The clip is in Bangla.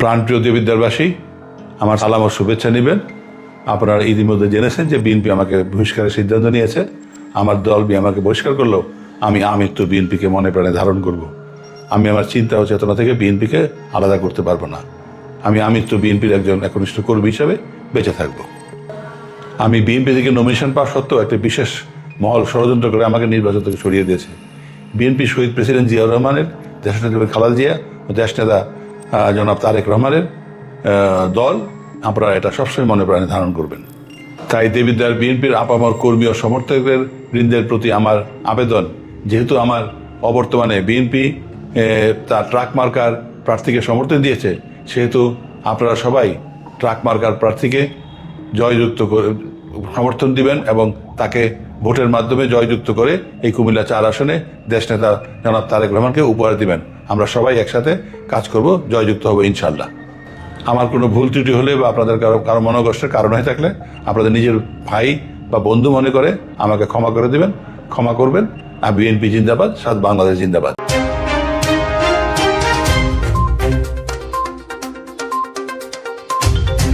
প্রাণপ্রিয় দেবিদ্বারবাসী, আমার সালাম ও শুভেচ্ছা নেবেন। আপনারা ইতিমধ্যে জেনেছেন যে বিএনপি আমাকে বহিষ্কারের সিদ্ধান্ত নিয়েছে। আমার দল আমাকে বহিষ্কার করলেও আমি আমৃত্যু বিএনপিকে মনে প্রাণে ধারণ করব। আমি আমার চিন্তা ও চেতনা থেকে বিএনপিকে আলাদা করতে পারবো না। আমি আমৃত্যু বিএনপির একজন একনিষ্ঠ কর্মী হিসাবে বেঁচে থাকব। আমি বিএনপি থেকে নমিনেশন পাওয়া সত্ত্বেও একটা বিশেষ মহল ষড়যন্ত্র করে আমাকে নির্বাচন থেকে সরিয়ে দিয়েছে। বিএনপি শহীদ প্রেসিডেন্ট জিয়াউর রহমানের, দেশনেতা খালেদা জিয়া ও দেশনেতা জনাব তারেক রহমানের দল, আপনারা এটা সবসময় মনে প্রাণে ধারণ করবেন। তাই দেবিদ্বার বিএনপির আপামর কর্মী ও সমর্থকদের বৃন্দের প্রতি আমার আবেদন, যেহেতু আমার অবর্তমানে বিএনপি তার ট্রাক মার্কার প্রার্থীকে সমর্থন দিয়েছে, সেহেতু আপনারা সবাই ট্রাক মার্কার প্রার্থীকে জয়যুক্ত করে সমর্থন দিবেন এবং তাকে ভোটের মাধ্যমে জয়যুক্ত করে এই কুমিল্লা 4 আসনে দেশনেতা জনাব তারেক রহমানকে উপহার দিবেন। আমরা সবাই একসাথে কাজ করব, জয়যুক্ত হব ইনশাল্লাহ। আমার কোনো ভুল ত্রুটি হলে বা আপনাদের কারো মনোকষ্টের কারণ হয়ে থাকলে আপনাদের নিজের ভাই বা বন্ধু মনে করে আমাকে ক্ষমা করে দিবেন, ক্ষমা করবেন। আর বিএনপি জিন্দাবাদ, সাত বাংলাদেশ জিন্দাবাদ।